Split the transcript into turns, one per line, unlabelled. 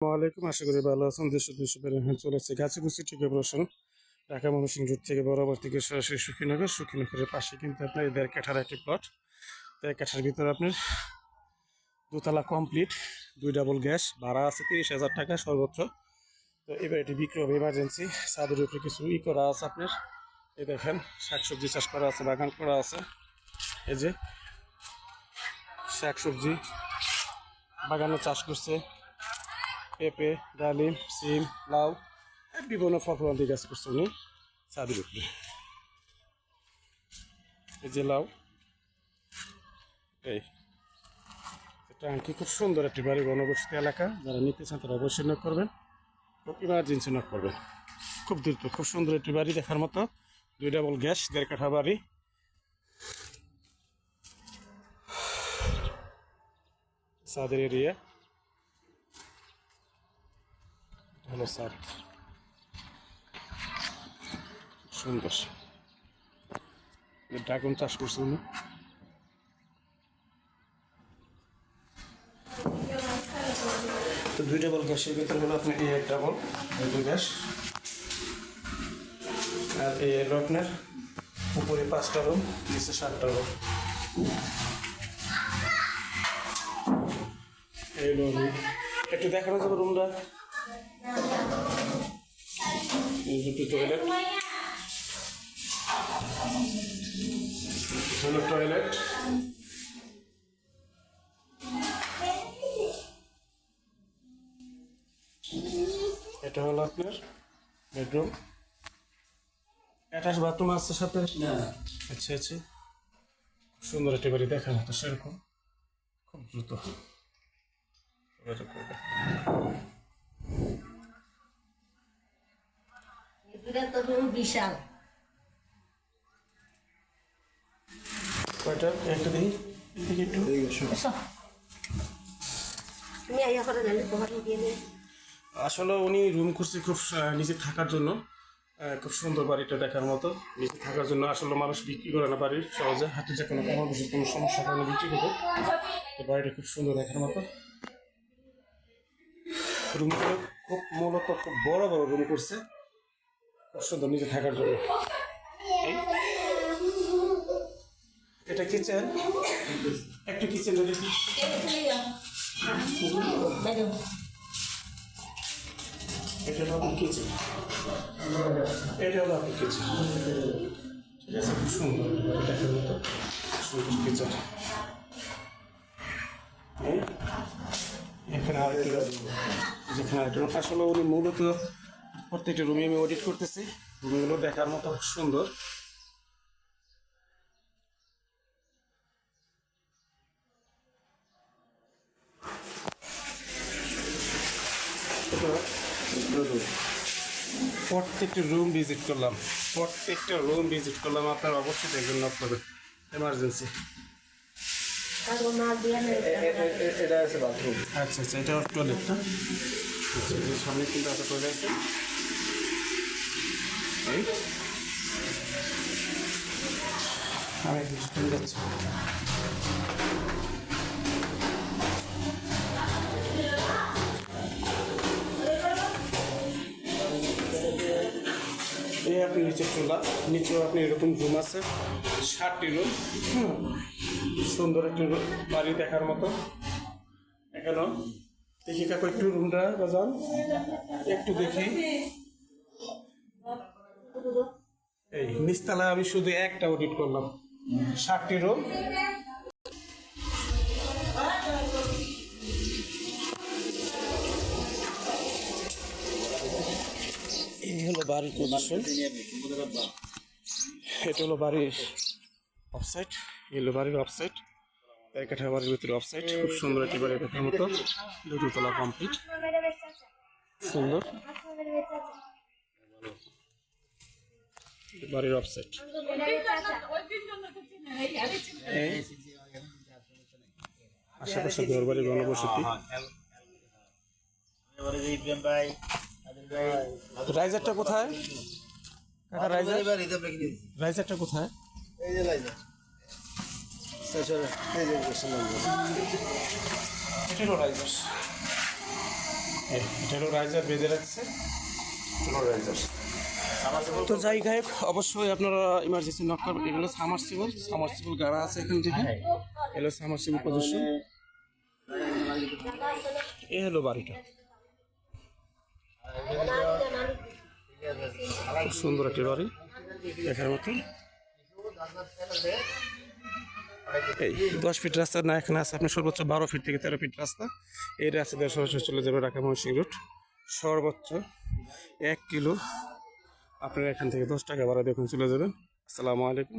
ওয়ালাইকুম, আশা করি ভালো আছেন। দেশে বের হয়ে চলেছে গাছিকুচি ঠিক অপারেশন ঢাকা ময়মনসিংহ রোড থেকে বরাবর থেকে সরাসরি সুখীনগরের পাশে কিন্তু আপনার 1.5 কাঠার একটি প্লট। 1.5 কাঠার ভিতরে আপনার দোতলা কমপ্লিট, 2 ডাবল গ্যাস, ভাড়া আছে 30,000 টাকা সর্বোচ্চ। তো এবার এটি বিক্রি হবে ইমার্জেন্সি। ছাদের উপরে কিছু করা আছে আপনার, এই দেখেন শাকসবজি চাষ করা আছে, বাগান করা আছে। এই যে শাকসবজি বাগানে চাষ করছে, পেঁপে, ডালিম, সিম, লাউ, বিভিন্ন ফলফলাদি গাছ করছে উনি ছাদের উপরে। এই যে লাউ, এই টাঙ্কি, খুব সুন্দর একটি বাড়ি, ঘনবসতি এলাকা। যারা নিতে চান তারা অবশ্যই নক করবেন, খুব ইমার্জেন্সি নক করবেন, খুব দ্রুত। খুব সুন্দর একটি বাড়ি, দেখার মতো। 2 ডাবল গ্যাস, 1.5 কাঠা বাড়ি। ছাদের এরিয়া হলো ছাদ, সুন্দর। ড্রাগন চাষ করছে উনি। তো 2 ডাবল গ্যাসের ভিতরে হলো আপনার এই 1 ডাবল, 2 গ্যাস। আর এই হলো আপনার উপরে 5টা রুম, নিচে 7টা রুম। এই হলো রুম, একটু দেখানো যাবে রুমটা। এই দুটো টয়লেট, হলো টয়লেট। এটা হলো আপনার বেডরুম, অ্যাটাচ বাথরুম আছে সাথে। আচ্ছা আচ্ছা, সুন্দর একটি বাড়ি, দেখার মতো সেরকম। খুব দ্রুত
বিশাল
কয়টা একটা দিই এদিকে একটু।
তুমি আইয়া করে গেলে তোমার দিয়ে
আসলে উনি রুম করছে খুব নিজে থাকার জন্য, খুব সুন্দর বাড়িটা দেখার মতো। নিজে থাকার জন্য আসলে মানুষ বিক্রি করে না বাড়ির সহজে, হাতে যে কোনো বসে কোনো সমস্যার কারণে বিক্রি করবে। তো বাড়িটা খুব সুন্দর দেখার মতো। রুমগুলো খুব মূলত খুব বড় বড় রুম করছে, খুব সুন্দর নিজে থাকার জন্য। এটা কিচেন, একটু কিচেন দেখি। এটা হলো আপনার কিচেন, এটা হলো আপনার কিচেন। ঠিক আছে, খুব সুন্দর দেখার মতো সুন্দর কিচেন। এখানে আরেকটি যেখানে আরেকটি আসলে উনি মূলত প্রত্যেকটা রুমে আমি অডিট করতেছি। রুমগুলো দেখার মতো খুব সুন্দর। প্রত্যেকটা রুম ভিজিট করলাম, আপনার অবশ্যই দেখবেন, নক করবেন এমার্জেন্সি।
এটা আছে বাথরুম।
আচ্ছা আচ্ছা, এটা টয়লেট না? আচ্ছা, সামনে কিন্তু একটা টয়লেট আছে। এই আমি চলে যাচ্ছি। এই আপনি নিচের চুলা, নিচেও আপনি এরকম রুম আছে, 7টি রুম। সুন্দর একটি বাড়ি দেখার মতো। এখানেও দেখি কাকু একটু রুমটা বাজান, একটু দেখি। এই নিচতলায় আমি শুধু একটা অডিট করলাম, 7টি রুম। এই হলো বাড়ির পজিশন, এটা হলো বাড়ির অফসাইড, এই হলো বাড়ির অফসাইড। 1 কাঠা বাড়ির ভিতরে অফসাইড, খুব সুন্দর একটি বাড়ি দেখার মতো। 2 তলা কমপ্লিট, সুন্দর বাড়ির অফসাইড। আশেপাশে ঘর বাড়ি, ঘনবসতি। রাইজারটা কোথায় কাকা? রাইজারটা কোথায়?
এই যে লাইজার
এটা হলো রাইজার। এটা হলো রাইজার বেঁধে রাখছে, হলো রাইজার। তো যাই গায়ক, অবশ্যই আপনারা ইমার্জেন্সি নক করবেন। এগুলো সামারসিবল গাড়া আছে এখান থেকে, এগুলো সামারসিবল পজিশন। এ হলো বাড়িটা, খুব সুন্দর একটি বাড়ি দেখার মতো। এই 10 ফিট রাস্তা না, এখানে আছে আপনার সর্বোচ্চ 12 ফিট থেকে 13 ফিট রাস্তা। এই রাস্তা দিয়ে সরাসরি চলে যাবে ঢাকা ময়মনসিংহ রুট। সর্বোচ্চ 1 কিলো আপনারা এখান থেকে 10 টাকা ভাড়া দিয়ে চলে যাবেন। আসসালামু আলাইকুম।